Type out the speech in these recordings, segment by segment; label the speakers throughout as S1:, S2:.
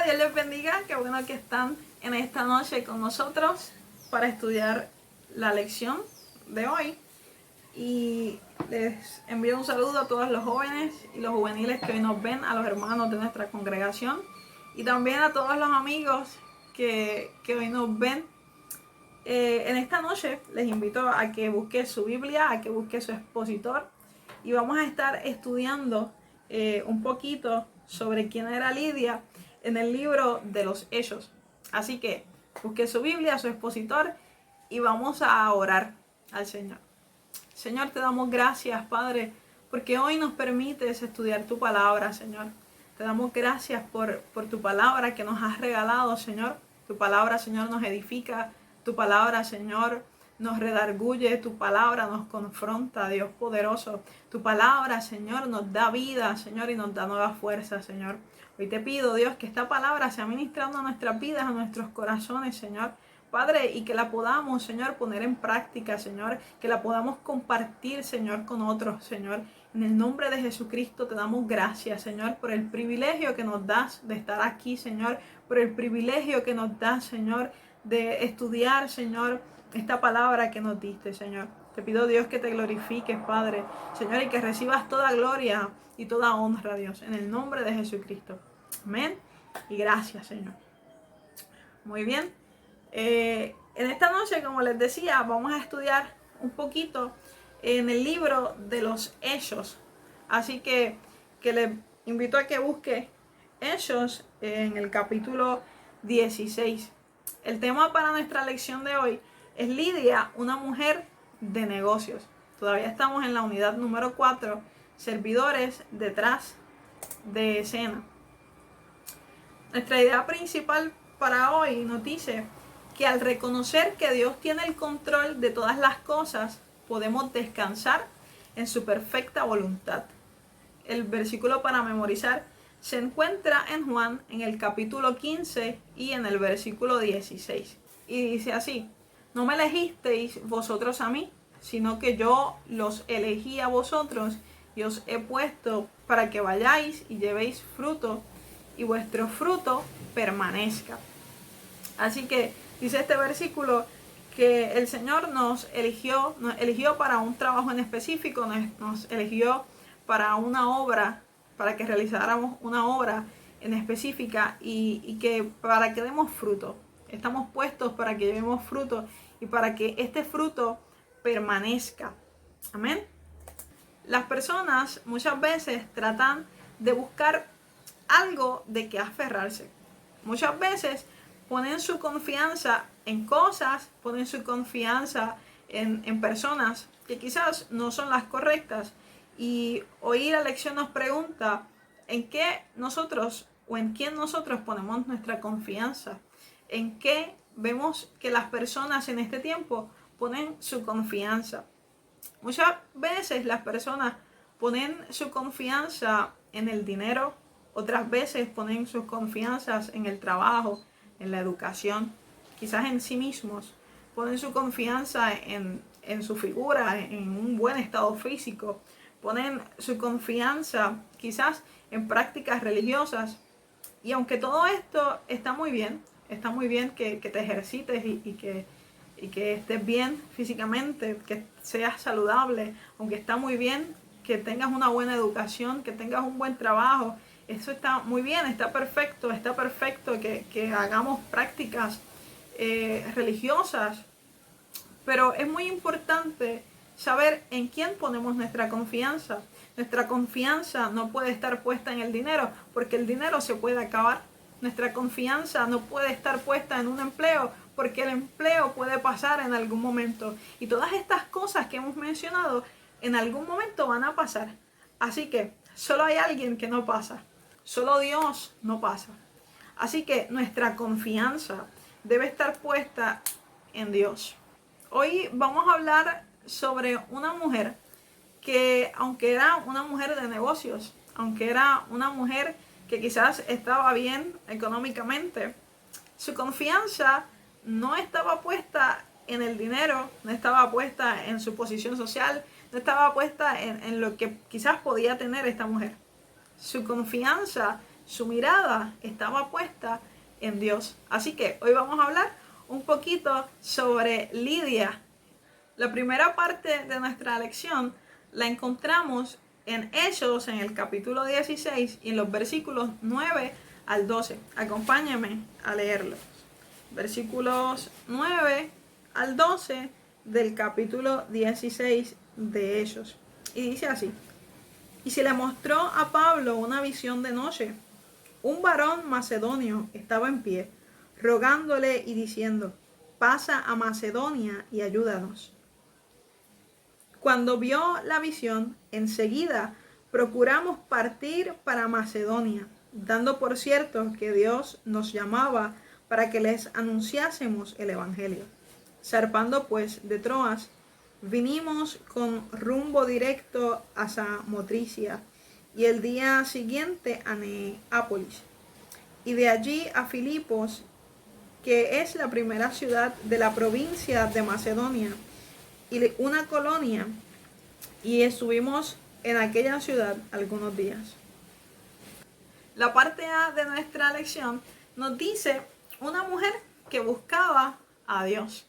S1: Hola, Dios les bendiga, qué bueno que están en esta noche con nosotros para estudiar la lección de hoy. Y les envío un saludo a todos los jóvenes y los juveniles que hoy nos ven, a los hermanos de nuestra congregación y también a todos los amigos que hoy nos ven. En esta noche les invito a que busque su Biblia, a que busque su expositor y vamos a estar estudiando un poquito sobre quién era Lidia en el libro de los Hechos. Así que busque su Biblia, su expositor y vamos a orar al Señor. Señor, te damos gracias, Padre, porque hoy nos permites estudiar tu palabra, Señor. Te damos gracias por tu palabra que nos has regalado, Señor. Tu palabra, Señor, nos edifica. Tu palabra, Señor, nos redarguye. Tu palabra nos confronta, Dios poderoso. Tu palabra, Señor, nos da vida, Señor, y nos da nueva fuerza, Señor. Hoy te pido, Dios, que esta palabra sea ministrando a nuestras vidas, a nuestros corazones, Señor. Padre, y que la podamos, Señor, poner en práctica, Señor, que la podamos compartir, Señor, con otros, Señor. En el nombre de Jesucristo te damos gracias, Señor, por el privilegio que nos das de estar aquí, Señor, por el privilegio que nos das, Señor, de estudiar, Señor, esta palabra que nos diste, Señor. Te pido, Dios, que te glorifiques, Padre, Señor, y que recibas toda gloria y toda honra, Dios, en el nombre de Jesucristo. Amén. Y gracias, Señor. Muy bien. En esta noche, como les decía, vamos a estudiar un poquito en el libro de los Hechos. Así que les invito a que busque Hechos en el capítulo 16. El tema para nuestra lección de hoy es Lidia, una mujer de negocios. Todavía estamos en la unidad número 4, servidores detrás de escena. Nuestra idea principal para hoy nos dice que al reconocer que Dios tiene el control de todas las cosas, podemos descansar en su perfecta voluntad. El versículo para memorizar se encuentra en Juan en el capítulo 15 y en el versículo 16. Y dice así: no me elegisteis vosotros a mí, sino que yo los elegí a vosotros y os he puesto para que vayáis y llevéis fruto y vuestro fruto permanezca. Así que dice este versículo que el Señor nos eligió para un trabajo en específico, nos eligió para una obra, para que realizáramos una obra en específica y que para que demos fruto. Estamos puestos para que llevemos fruto y para que este fruto permanezca. Amén. Las personas muchas veces tratan de buscar algo de que aferrarse. Muchas veces ponen su confianza en cosas, ponen su confianza en personas que quizás no son las correctas. Y hoy la lección nos pregunta en qué nosotros o en quién nosotros ponemos nuestra confianza. En qué vemos que las personas en este tiempo ponen su confianza. Muchas veces las personas ponen su confianza en el dinero, otras veces ponen sus confianzas en el trabajo, en la educación, quizás en sí mismos. Ponen su confianza en su figura, en un buen estado físico. Ponen su confianza quizás en prácticas religiosas. Y aunque todo esto está muy bien que te ejercites y que estés bien físicamente, que seas saludable, aunque está muy bien que tengas una buena educación, que tengas un buen trabajo, eso está muy bien, está perfecto que hagamos prácticas religiosas, pero es muy importante saber en quién ponemos nuestra confianza. Nuestra confianza no puede estar puesta en el dinero, porque el dinero se puede acabar. Nuestra confianza no puede estar puesta en un empleo, porque el empleo puede pasar en algún momento. Y todas estas cosas que hemos mencionado, en algún momento van a pasar. Así que solo hay alguien que no pasa. Solo Dios no pasa. Así que nuestra confianza debe estar puesta en Dios. Hoy vamos a hablar sobre una mujer que, aunque era una mujer de negocios, aunque era una mujer que quizás estaba bien económicamente, su confianza no estaba puesta en el dinero, no estaba puesta en su posición social, no estaba puesta en lo que quizás podía tener esta mujer. Su confianza, su mirada estaba puesta en Dios. Así que hoy vamos a hablar un poquito sobre Lidia. La primera parte de nuestra lección la encontramos en Hechos, en el capítulo 16 y en los versículos 9 al 12. Acompáñame a leerlo. Versículos 9 al 12 del capítulo 16 de Hechos. Y dice así: y se le mostró a Pablo una visión de noche. Un varón macedonio estaba en pie, rogándole y diciendo: pasa a Macedonia y ayúdanos. Cuando vio la visión, enseguida procuramos partir para Macedonia, dando por cierto que Dios nos llamaba para que les anunciásemos el Evangelio. Zarpando pues de Troas, vinimos con rumbo directo a Samotricia y el día siguiente a Neápolis, y de allí a Filipos, que es la primera ciudad de la provincia de Macedonia y una colonia, y estuvimos en aquella ciudad algunos días. La parte A de nuestra lección nos dice una mujer que buscaba a Dios.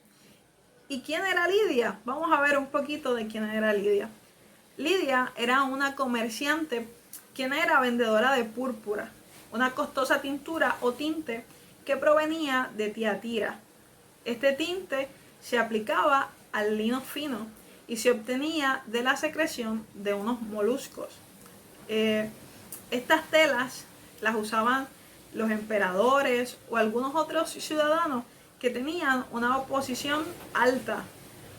S1: ¿Y quién era Lidia? Vamos a ver un poquito de quién era Lidia. Lidia era una comerciante quien era vendedora de púrpura, una costosa tintura o tinte que provenía de Tiatira. Este tinte se aplicaba al lino fino y se obtenía de la secreción de unos moluscos. Estas telas las usaban los emperadores o algunos otros ciudadanos que tenían una posición alta.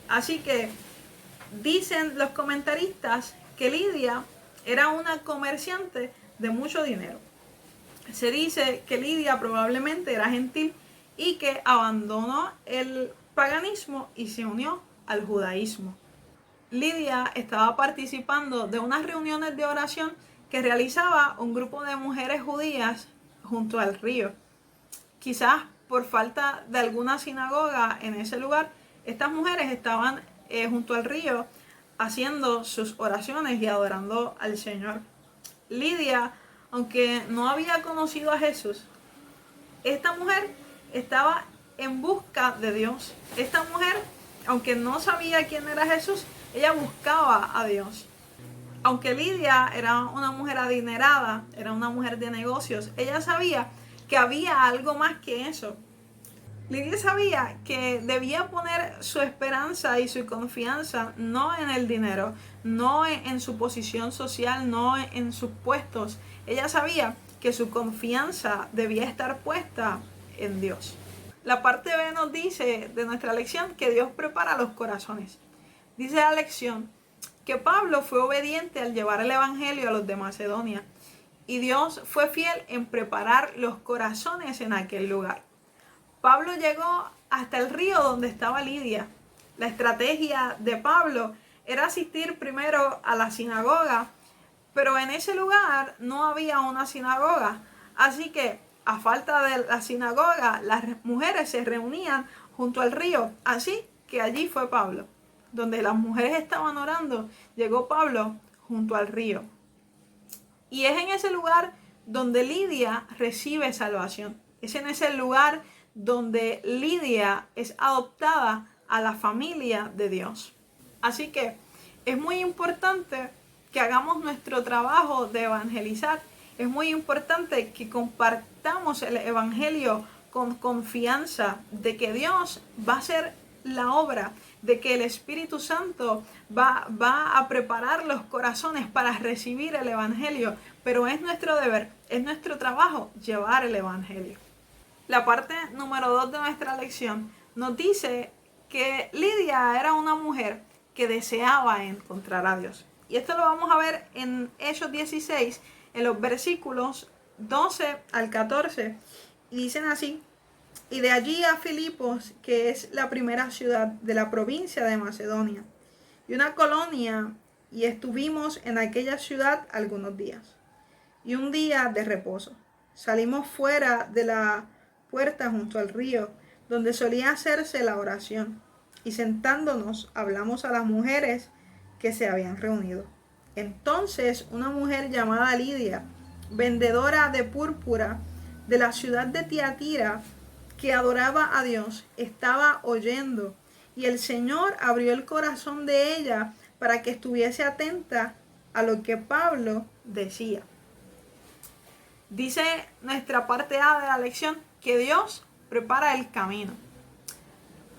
S1: Así que dicen los comentaristas que Lidia era una comerciante de mucho dinero. Se dice que Lidia probablemente era gentil y que abandonó el paganismo y se unió al judaísmo. Lidia estaba participando de unas reuniones de oración que realizaba un grupo de mujeres judías junto al río. Quizás por falta de alguna sinagoga en ese lugar, estas mujeres estaban junto al río haciendo sus oraciones y adorando al Señor. Lidia, aunque no había conocido a Jesús, esta mujer estaba en busca de Dios. Esta mujer, aunque no sabía quién era Jesús, ella buscaba a Dios. Aunque Lidia era una mujer adinerada, era una mujer de negocios, ella sabía que había algo más que eso. Lidia sabía que debía poner su esperanza y su confianza no en el dinero, no en su posición social, no en sus puestos. Ella sabía que su confianza debía estar puesta en Dios. La parte B nos dice de nuestra lección que Dios prepara los corazones. Dice la lección que Pablo fue obediente al llevar el Evangelio a los de Macedonia y Dios fue fiel en preparar los corazones en aquel lugar. Pablo llegó hasta el río donde estaba Lidia. La estrategia de Pablo era asistir primero a la sinagoga, pero en ese lugar no había una sinagoga. Así que, a falta de la sinagoga, las mujeres se reunían junto al río. Así que allí fue Pablo. Donde las mujeres estaban orando, llegó Pablo junto al río. Y es en ese lugar donde Lidia recibe salvación. Es en ese lugar donde Lidia es adoptada a la familia de Dios. Así que es muy importante que hagamos nuestro trabajo de evangelizar. Es muy importante que compartamos el evangelio con confianza de que Dios va a hacer la obra, de que el Espíritu Santo va a preparar los corazones para recibir el evangelio. Pero es nuestro deber, es nuestro trabajo llevar el evangelio. La parte número 2 de nuestra lección nos dice que Lidia era una mujer que deseaba encontrar a Dios. Y esto lo vamos a ver en Hechos 16, en los versículos 12 al 14. Y dicen así: y de allí a Filipos, que es la primera ciudad de la provincia de Macedonia, y una colonia, y estuvimos en aquella ciudad algunos días. Y un día de reposo, salimos fuera de la puerta junto al río, donde solía hacerse la oración, y sentándonos hablamos a las mujeres que se habían reunido. Entonces una mujer llamada Lidia, vendedora de púrpura de la ciudad de Tiatira, que adoraba a Dios, estaba oyendo, y el Señor abrió el corazón de ella para que estuviese atenta a lo que Pablo decía. Dice nuestra parte A de la lección que Dios prepara el camino.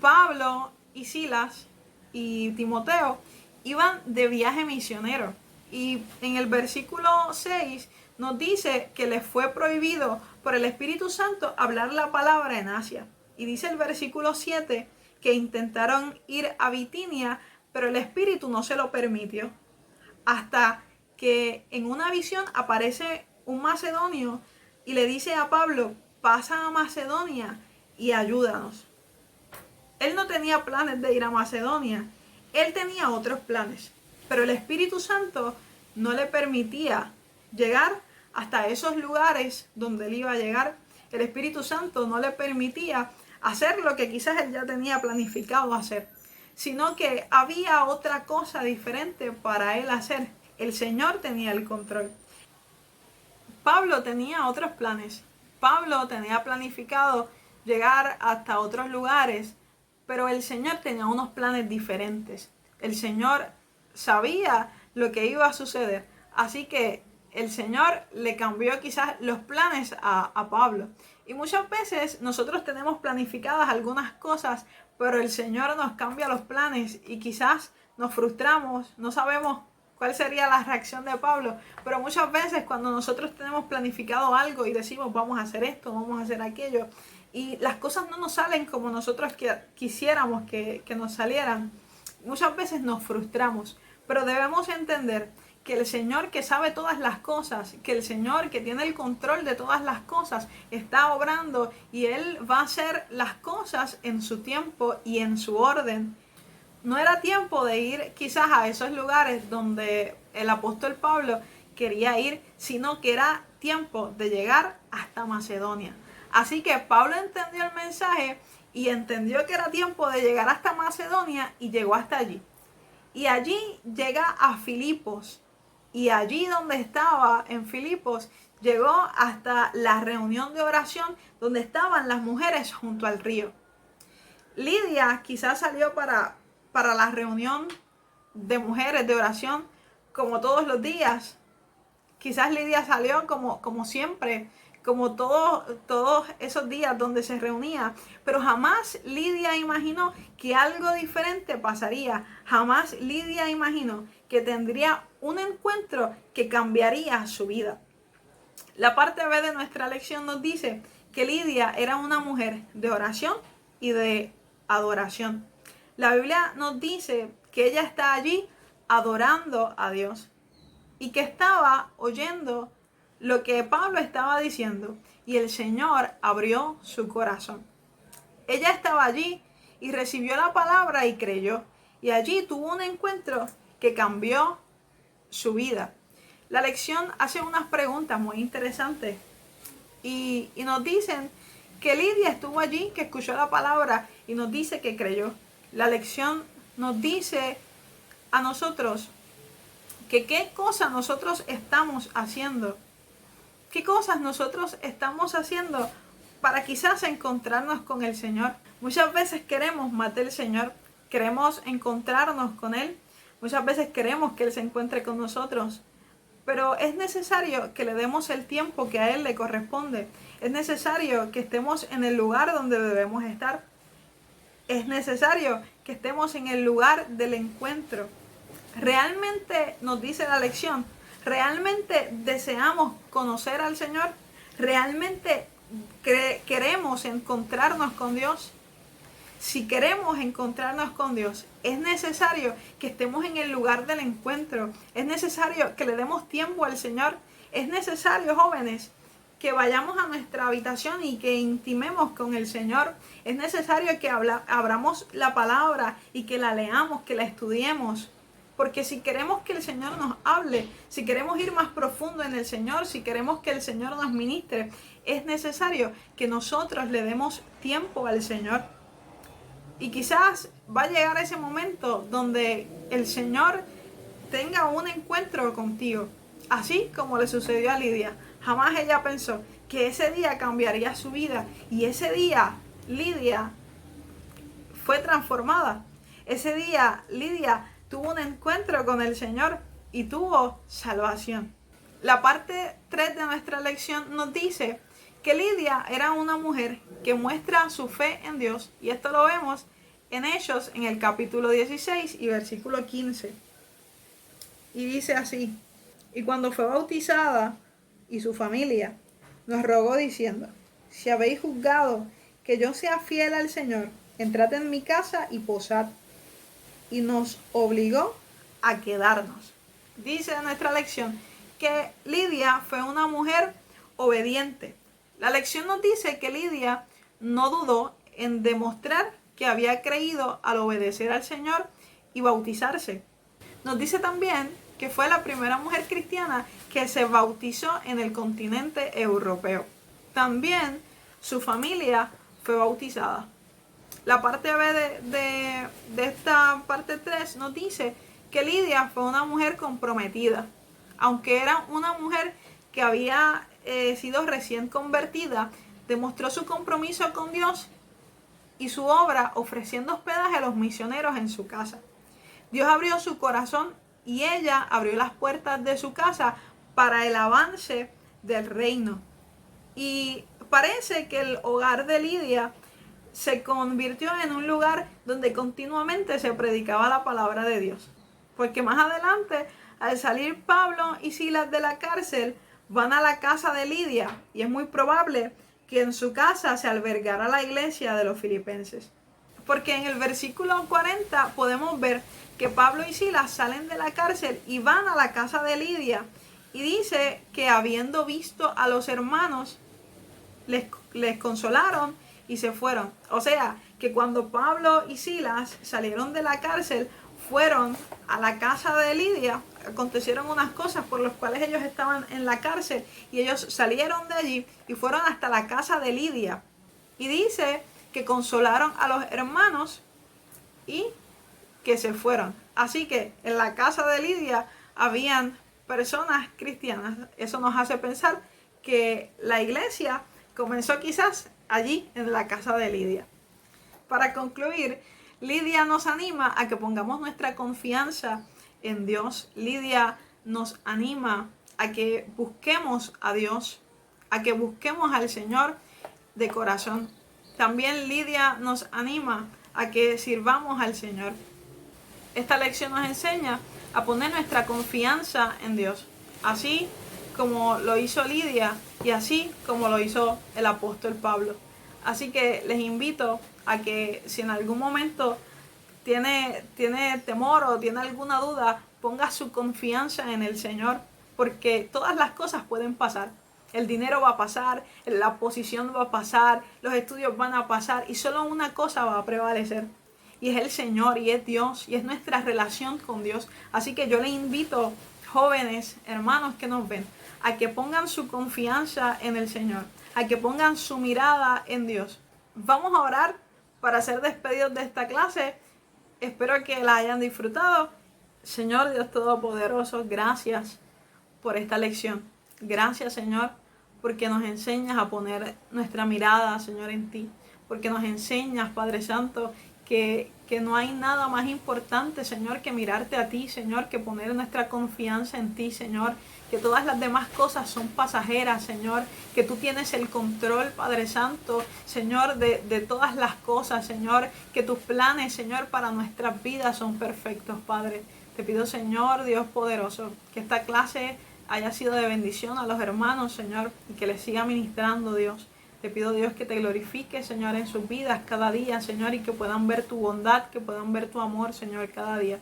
S1: Pablo y Silas y Timoteo iban de viaje misionero, y en el versículo 6 nos dice que les fue prohibido por el Espíritu Santo hablar la palabra en Asia. Y dice el versículo 7 que intentaron ir a Bitinia, pero el Espíritu no se lo permitió. Hasta que en una visión aparece un macedonio y le dice a Pablo: pasa a Macedonia y ayúdanos. Él no tenía planes de ir a Macedonia, él tenía otros planes, pero el Espíritu Santo no le permitía llegar hasta esos lugares donde él iba a llegar. El Espíritu Santo no le permitía hacer lo que quizás él ya tenía planificado hacer, sino que había otra cosa diferente para él hacer. El Señor tenía el control. Pablo tenía otros planes. Pablo tenía planificado llegar hasta otros lugares, pero el Señor tenía unos planes diferentes. El Señor sabía lo que iba a suceder, así que el Señor le cambió quizás los planes a Pablo. Y muchas veces nosotros tenemos planificadas algunas cosas, pero el Señor nos cambia los planes y quizás nos frustramos, no sabemos cuál sería la reacción de Pablo. Pero muchas veces cuando nosotros tenemos planificado algo y decimos vamos a hacer esto, vamos a hacer aquello, y las cosas no nos salen como nosotros quisiéramos que nos salieran, muchas veces nos frustramos. Pero debemos entender que el Señor, que sabe todas las cosas, que el Señor que tiene el control de todas las cosas, está obrando, y Él va a hacer las cosas en su tiempo y en su orden. No era tiempo de ir quizás a esos lugares donde el apóstol Pablo quería ir, sino que era tiempo de llegar hasta Macedonia. Así que Pablo entendió el mensaje y entendió que era tiempo de llegar hasta Macedonia y llegó hasta allí. Y allí llega a Filipos. Y allí donde estaba, en Filipos, llegó hasta la reunión de oración donde estaban las mujeres junto al río. Lidia quizás salió para la reunión de mujeres de oración como todos los días. Quizás Lidia salió como siempre, como todos esos días donde se reunía, pero jamás Lidia imaginó que algo diferente pasaría. Jamás Lidia imaginó que tendría un encuentro que cambiaría su vida. La parte B de nuestra lección nos dice que Lidia era una mujer de oración y de adoración. La Biblia nos dice que ella está allí adorando a Dios y que estaba oyendo lo que Pablo estaba diciendo, y el Señor abrió su corazón. Ella estaba allí y recibió la palabra y creyó, y allí tuvo un encuentro que cambió su vida. La lección hace unas preguntas muy interesantes y nos dicen que Lidia estuvo allí, que escuchó la palabra y nos dice que creyó. La lección nos dice a nosotros que qué cosas nosotros estamos haciendo. ¿Qué cosas nosotros estamos haciendo para quizás encontrarnos con el Señor? Muchas veces queremos más del Señor, queremos encontrarnos con Él, muchas veces queremos que Él se encuentre con nosotros, pero es necesario que le demos el tiempo que a Él le corresponde. Es necesario que estemos en el lugar donde debemos estar. Es necesario que estemos en el lugar del encuentro. Realmente nos dice la lección, ¿realmente deseamos conocer al Señor? ¿Realmente queremos encontrarnos con Dios? Si queremos encontrarnos con Dios, es necesario que estemos en el lugar del encuentro. Es necesario que le demos tiempo al Señor. Es necesario, jóvenes, que vayamos a nuestra habitación y que intimemos con el Señor. Es necesario que abramos la palabra y que la leamos, que la estudiemos. Porque si queremos que el Señor nos hable, si queremos ir más profundo en el Señor, si queremos que el Señor nos ministre, es necesario que nosotros le demos tiempo al Señor. Y quizás va a llegar ese momento donde el Señor tenga un encuentro contigo. así como le sucedió a Lidia. Jamás ella pensó que ese día cambiaría su vida, y ese día Lidia fue transformada. Ese día Lidia tuvo un encuentro con el Señor y tuvo salvación. La parte 3 de nuestra lección nos dice que Lidia era una mujer que muestra su fe en Dios, y esto lo vemos en Hechos, en el capítulo 16 y versículo 15. Y dice así: y cuando fue bautizada y su familia, nos rogó diciendo: si habéis juzgado que yo sea fiel al Señor, entrad en mi casa y posad. Y nos obligó a quedarnos. Dice en nuestra lección que Lidia fue una mujer obediente. La lección nos dice que Lidia no dudó en demostrar que había creído al obedecer al Señor y bautizarse. Nos dice también que fue la primera mujer cristiana que se bautizó en el continente europeo. También su familia fue bautizada. La parte B de esta parte 3 nos dice que Lidia fue una mujer comprometida. Aunque era una mujer que había sido recién convertida, demostró su compromiso con Dios y su obra ofreciendo hospedaje a los misioneros en su casa. Dios abrió su corazón y ella abrió las puertas de su casa para el avance del reino. Y parece que el hogar de Lidia se convirtió en un lugar donde continuamente se predicaba la palabra de Dios. Porque más adelante, al salir Pablo y Silas de la cárcel, van a la casa de Lidia, y es muy probable que en su casa se albergara la iglesia de los filipenses. Porque en el versículo 40 podemos ver que Pablo y Silas salen de la cárcel y van a la casa de Lidia, y dice que habiendo visto a los hermanos, les consolaron y se fueron. O sea, que cuando Pablo y Silas salieron de la cárcel, fueron a la casa de Lidia, acontecieron unas cosas por las cuales ellos estaban en la cárcel, y ellos salieron de allí y fueron hasta la casa de Lidia. Y dice que consolaron a los hermanos y que se fueron. Así que en la casa de Lidia habían personas cristianas. Eso nos hace pensar que la iglesia comenzó quizás allí en la casa de Lidia. Para concluir, Lidia nos anima a que pongamos nuestra confianza en Dios. Lidia nos anima a que busquemos a Dios, a que busquemos al Señor de corazón. También Lidia nos anima a que sirvamos al Señor. Esta lección nos enseña a poner nuestra confianza en Dios, así como lo hizo Lidia y así como lo hizo el apóstol Pablo. Así que les invito a que si en algún momento tiene temor o tiene alguna duda, ponga su confianza en el Señor, porque todas las cosas pueden pasar. El dinero va a pasar, la posición va a pasar, los estudios van a pasar, y solo una cosa va a prevalecer, y es el Señor, y es Dios, y es nuestra relación con Dios. Así que yo les invito, jóvenes, hermanos que nos ven, a que pongan su confianza en el Señor, a que pongan su mirada en Dios. Vamos a orar para ser despedidos de esta clase. Espero que la hayan disfrutado. Señor Dios Todopoderoso, gracias por esta lección. Gracias, Señor, porque nos enseñas a poner nuestra mirada, Señor, en ti. Porque nos enseñas, Padre Santo, que no hay nada más importante, Señor, que mirarte a ti, Señor, que poner nuestra confianza en ti, Señor, que todas las demás cosas son pasajeras, Señor, que tú tienes el control, Padre Santo, Señor, de todas las cosas, Señor, que tus planes, Señor, para nuestras vidas son perfectos, Padre. Te pido, Señor, Dios poderoso, que esta clase haya sido de bendición a los hermanos, Señor, y que les siga ministrando, Dios. Te pido, Dios, que te glorifiques, Señor, en sus vidas cada día, Señor, y que puedan ver tu bondad, que puedan ver tu amor, Señor, cada día.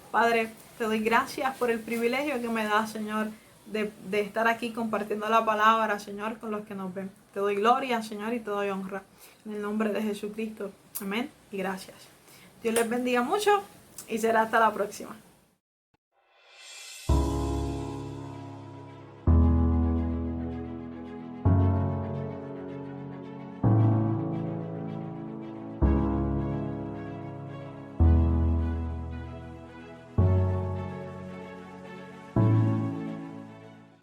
S1: Padre, te doy gracias por el privilegio que me das, Señor, de estar aquí compartiendo la palabra, Señor, con los que nos ven. Te doy gloria, Señor, y te doy honra. En el nombre de Jesucristo. Amén y gracias. Dios les bendiga mucho y será hasta la próxima.